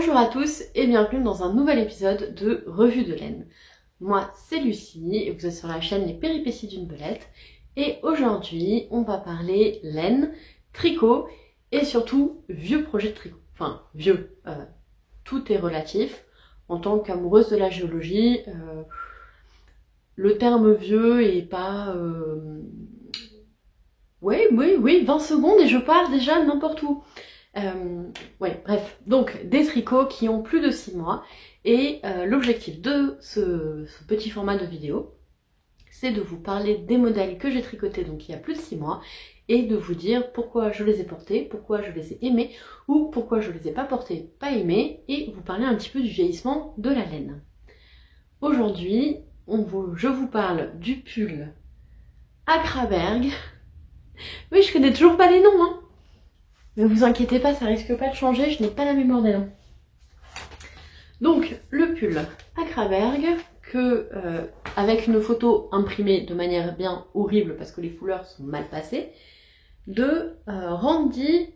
Bonjour à tous et bienvenue dans un nouvel épisode de Revue de laine. Moi c'est Lucie et vous êtes sur la chaîne Les Péripéties d'une Belette et aujourd'hui on va parler laine, tricot et surtout vieux projets de tricot. Enfin vieux, tout est relatif. En tant qu'amoureuse de la géologie, le terme vieux est pas... Oui, 20 secondes et je pars déjà n'importe où. Ouais, bref, donc des tricots qui ont plus de 6 mois et l'objectif de ce petit format de vidéo, c'est de vous parler des modèles que j'ai tricotés donc il y a plus de 6 mois et de vous dire pourquoi je les ai portés, pourquoi je les ai aimés ou pourquoi je les ai pas portés, pas aimés et vous parler un petit peu du vieillissement de la laine. Aujourd'hui, je vous parle du pull Akraberg. Oui, je connais toujours pas les noms, hein. Ne vous inquiétez pas, ça risque pas de changer, je n'ai pas la mémoire des noms. Donc, le pull Akraberg, avec une photo imprimée de manière bien horrible parce que les couleurs sont mal passées, de Randy,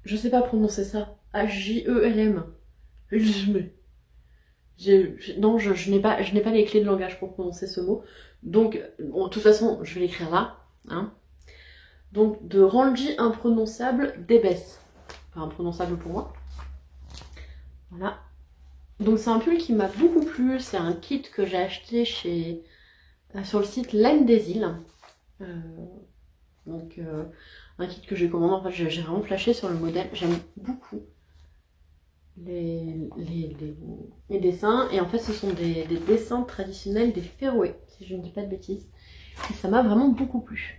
je sais pas prononcer ça, H-J-E-L-M. Non, je n'ai pas les clés de langage pour prononcer ce mot, donc bon, de toute façon, je vais l'écrire là, hein. Donc de Randy imprononçable d'Ebès. Enfin imprononçable pour moi. Voilà. Donc c'est un pull qui m'a beaucoup plu. C'est un kit que j'ai acheté sur le site Laine des Îles. Un kit que j'ai commandé. En fait j'ai vraiment flashé sur le modèle. J'aime beaucoup les dessins. Et en fait ce sont des dessins traditionnels des Féroé, si je ne dis pas de bêtises. Et ça m'a vraiment beaucoup plu.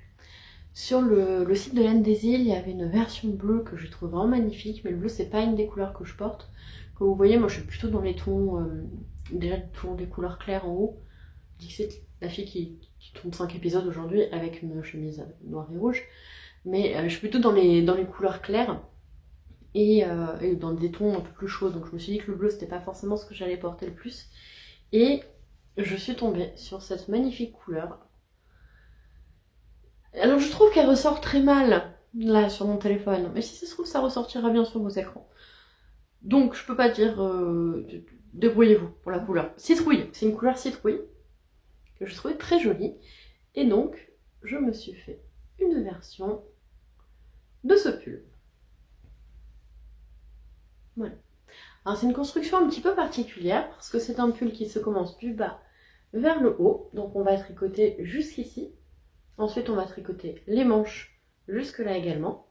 Sur le site de Laine des Îles, il y avait une version bleue que je trouve vraiment magnifique, mais le bleu c'est pas une des couleurs que je porte. Comme vous voyez, moi je suis plutôt dans les tons, déjà des couleurs claires en haut. Je dis que c'est la fille qui tourne 5 épisodes aujourd'hui avec une chemise noire et rouge. Mais je suis plutôt dans les couleurs claires et dans des tons un peu plus chauds. Donc je me suis dit que le bleu c'était pas forcément ce que j'allais porter le plus. Et je suis tombée sur cette magnifique couleur. Alors je trouve qu'elle ressort très mal là sur mon téléphone, mais si ça se trouve ça ressortira bien sur vos écrans. Donc je peux pas dire débrouillez-vous pour la couleur. Citrouille, c'est une couleur citrouille que je trouvais très jolie. Et donc je me suis fait une version de ce pull. Voilà. Alors c'est une construction un petit peu particulière parce que c'est un pull qui se commence du bas vers le haut. Donc on va tricoter jusqu'ici. Ensuite, on va tricoter les manches jusque là également.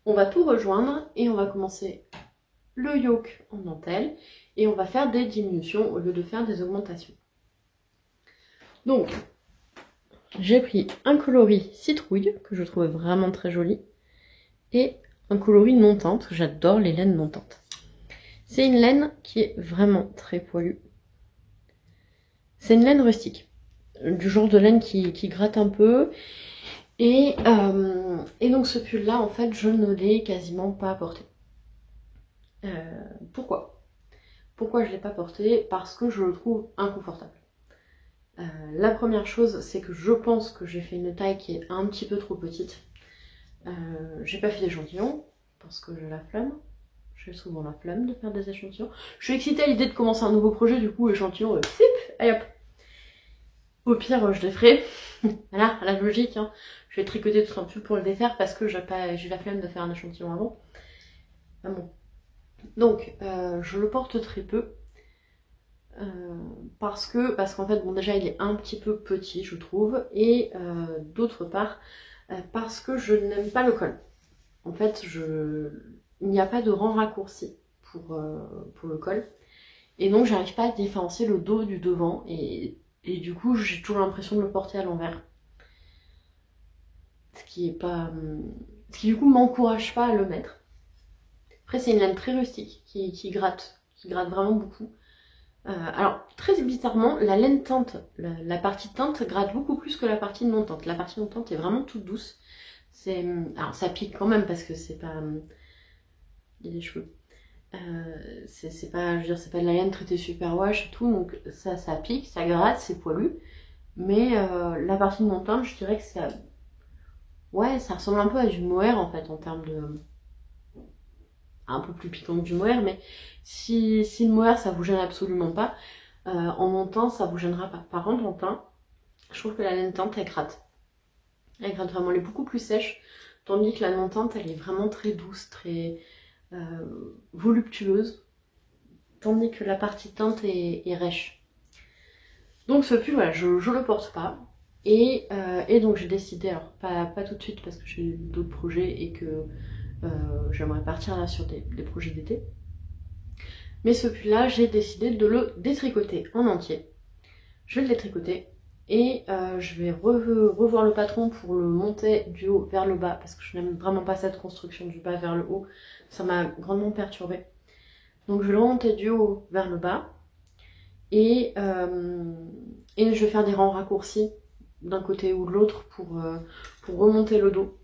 On va tout rejoindre et on va commencer le yoke en dentelle et on va faire des diminutions au lieu de faire des augmentations. Donc, j'ai pris un coloris citrouille que je trouvais vraiment très joli et un coloris non teinte. J'adore les laines non teintes. C'est une laine qui est vraiment très poilue. C'est une laine rustique. Du genre de laine qui gratte un peu et donc ce pull là en fait je ne l'ai quasiment pas porté. Pourquoi je l'ai pas porté? Parce que je le trouve inconfortable. La première chose c'est que je pense que j'ai fait une taille qui est un petit peu trop petite. J'ai pas fait d'échantillon parce que j'ai la flemme. J'ai souvent la flemme de faire des échantillons. Je suis excitée à l'idée de commencer un nouveau projet, du coup échantillon, allez hop. Au pire, je les ferai. Voilà, la logique. Hein. Je vais tricoter tout un pull pour le défaire parce que j'ai la flemme de faire un échantillon avant. Ah bon. Donc, je le porte très peu. Parce qu'en fait, bon, déjà, il est un petit peu petit, je trouve. Et d'autre part, parce que je n'aime pas le col. En fait, il n'y a pas de rang raccourci pour le col. Et donc, j'arrive pas à différencier le dos du devant. Et du coup, j'ai toujours l'impression de le porter à l'envers. Ce qui du coup m'encourage pas à le mettre. Après, c'est une laine très rustique qui gratte vraiment beaucoup. Alors, très bizarrement, la laine teinte, la partie teinte gratte beaucoup plus que la partie non teinte. La partie non teinte est vraiment toute douce. Alors, ça pique quand même parce que c'est pas... Il y a des cheveux. C'est pas de la laine traitée super wash et tout, donc ça pique, ça gratte, c'est poilu. Mais la partie non teinte, je dirais que ça... Ouais, ça ressemble un peu à du mohair en fait en termes de un peu plus piquant que du mohair, mais si le mohair ça vous gêne absolument pas, en montant ça vous gênera pas. Par contre en teint, je trouve que la laine teinte elle gratte. Elle gratte vraiment, elle est beaucoup plus sèche, tandis que la non teinte elle est vraiment très douce, très voluptueuse, tandis que la partie teinte est rêche. Donc ce pull, voilà, je le porte pas. Et donc j'ai décidé, alors pas tout de suite parce que j'ai d'autres projets et que j'aimerais partir là sur des projets d'été. Mais ce pull là, j'ai décidé de le détricoter en entier. Je vais le détricoter et je vais revoir le patron pour le monter du haut vers le bas parce que je n'aime vraiment pas cette construction du bas vers le haut. Ça m'a grandement perturbée. Donc je vais le remonter du haut vers le bas. Et je vais faire des rangs raccourcis d'un côté ou de l'autre pour remonter le dos.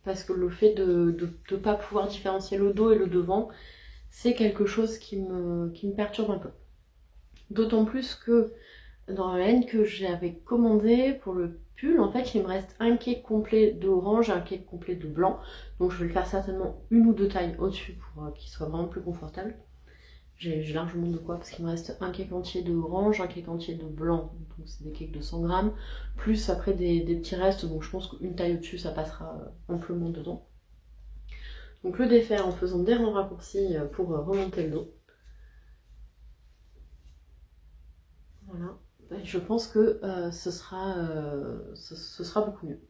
Parce que le fait de ne pas pouvoir différencier le dos et le devant, c'est quelque chose qui me perturbe un peu. D'autant plus que dans la laine que j'avais commandé pour le pull, en fait il me reste un cake complet d'orange et un cake complet de blanc. Donc je vais le faire certainement une ou deux tailles au-dessus pour qu'il soit vraiment plus confortable. J'ai largement de quoi parce qu'il me reste un cake entier de orange, un cake entier de blanc, donc c'est des cakes de 100 grammes, plus après des petits restes, donc je pense qu'une taille au-dessus ça passera amplement dedans. Donc le défaire en faisant des rangs raccourcis pour remonter le dos. Voilà, et je pense que ce sera beaucoup mieux.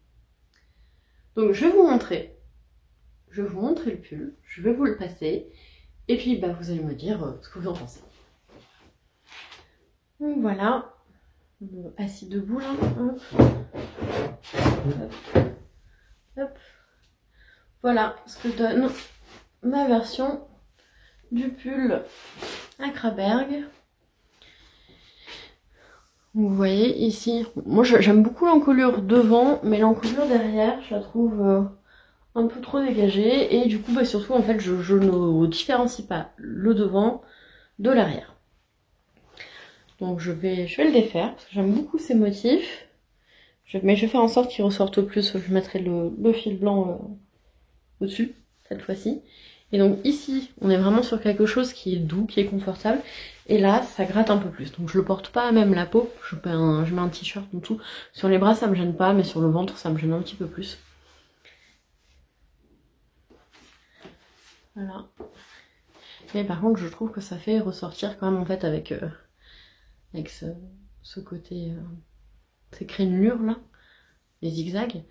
Donc je vais vous montrer le pull, je vais vous le passer. Et puis bah, vous allez me dire ce que vous en pensez. Donc voilà, assis debout là. Hop. Hop. Hop. Voilà ce que donne ma version du pull Akraberg. Vous voyez ici, moi j'aime beaucoup l'encolure devant, mais l'encolure derrière, je la trouve un peu trop dégagée. Et du coup, bah, surtout en fait, je ne différencie pas le devant de l'arrière. Donc je vais le défaire parce que j'aime beaucoup ces motifs. Mais je vais faire en sorte qu'il ressorte plus. Je mettrai le fil blanc au-dessus cette fois-ci. Et donc ici, on est vraiment sur quelque chose qui est doux, qui est confortable. Et là, ça gratte un peu plus. Donc je le porte pas à même la peau. Je mets un t-shirt en tout. Sur les bras, ça me gêne pas, mais sur le ventre, ça me gêne un petit peu plus. Voilà. Mais par contre, je trouve que ça fait ressortir quand même en fait avec ce côté, ces crénelures là, les zigzags,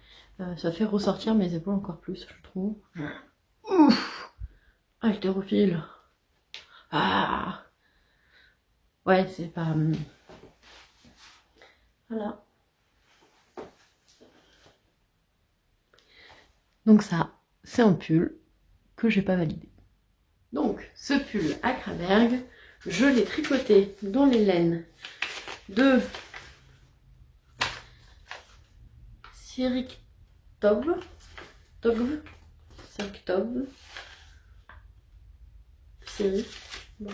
ça fait ressortir mes épaules encore plus, je trouve. Ouf, haltérophile. Ah, ouais, c'est pas. Voilà. Donc ça, c'est un pull que j'ai pas validé. Donc, ce pull Akraberg, je l'ai tricoté dans les laines de Siriktob, série. Bon.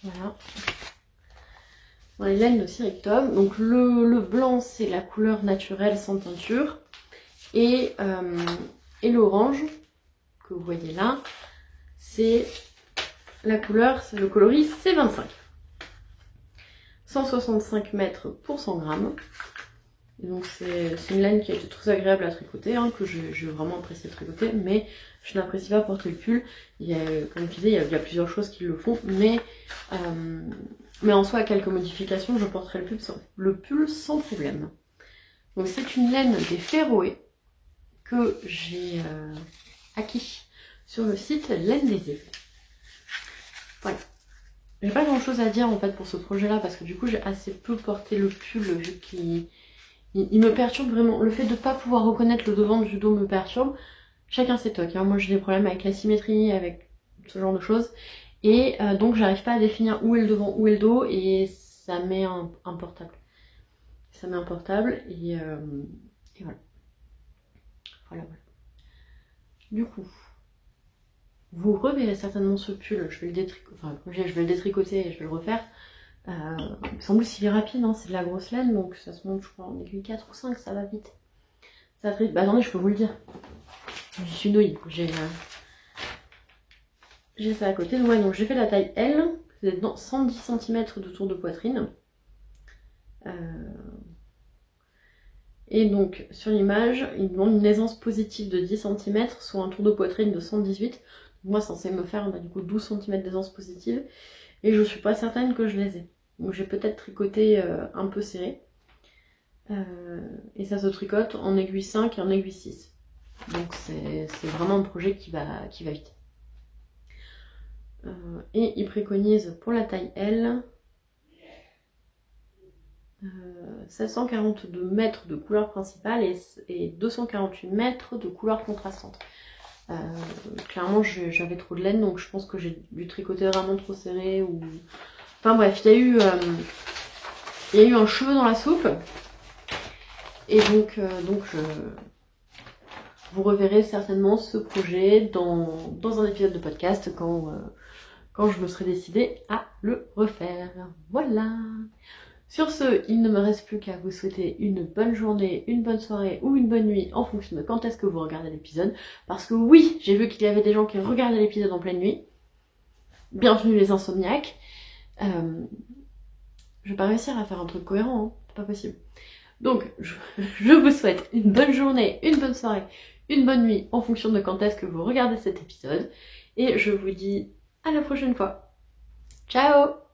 Voilà. Dans les laines de Siriktob. Donc le blanc c'est la couleur naturelle sans teinture. Et l'orange que vous voyez là, c'est la couleur, c'est le coloris C25. 165 mètres pour 100 grammes. Et donc c'est une laine qui a été très agréable à tricoter, hein, que j'ai vraiment apprécié tricoter, mais je n'apprécie pas porter le pull. Comme je disais, il y a plusieurs choses qui le font, mais en soi, à quelques modifications, je porterai le pull sans problème. Donc c'est une laine des Féroé que j'ai acquis sur le site Laine des Îles. Voilà. J'ai pas grand chose à dire en fait pour ce projet là parce que du coup j'ai assez peu porté le pull vu qu'il me perturbe vraiment. Le fait de ne pas pouvoir reconnaître le devant du dos me perturbe. Chacun ses tocs, hein. Moi j'ai des problèmes avec la symétrie, avec ce genre de choses. Et donc j'arrive pas à définir où est le devant, où est le dos et ça met un portable. Ça met un portable et voilà. Voilà. Du coup, vous reverrez certainement ce pull, je vais le détricoter, enfin, je vais le détricoter et je vais le refaire. Il me semble qu'il est rapide, hein, c'est de la grosse laine, donc ça se monte je crois en aiguille 4 ou 5, ça va vite. Ça va très vite. Bah attendez, je peux vous le dire. Je suis nouille. J'ai ça à côté. Donc, ouais, donc j'ai fait la taille L. Vous êtes dans 110 cm de tour de poitrine. Et donc, sur l'image, il demande une aisance positive de 10 cm, soit un tour de poitrine de 118. Moi, censé me faire du coup 12 cm d'aisance positive. Et je suis pas certaine que je les ai. Donc j'ai peut-être tricoté un peu serré. Et ça se tricote en aiguille 5 et en aiguille 6. Donc c'est vraiment un projet qui va vite. Et il préconise pour la taille L 742 mètres de couleur principale et 248 mètres de couleur contrastante. Clairement j'avais trop de laine, donc je pense que j'ai dû tricoter vraiment trop serré ou... Enfin bref, il y a eu un cheveu dans la soupe. Et donc vous reverrez certainement ce projet dans un épisode de podcast quand je me serai décidée à le refaire. Voilà. Sur ce, il ne me reste plus qu'à vous souhaiter une bonne journée, une bonne soirée ou une bonne nuit en fonction de quand est-ce que vous regardez l'épisode. Parce que oui, j'ai vu qu'il y avait des gens qui regardaient l'épisode en pleine nuit. Bienvenue les insomniaques. Je vais pas réussir à faire un truc cohérent, hein. C'est pas possible. Donc, je vous souhaite une bonne journée, une bonne soirée, une bonne nuit en fonction de quand est-ce que vous regardez cet épisode. Et je vous dis à la prochaine fois. Ciao!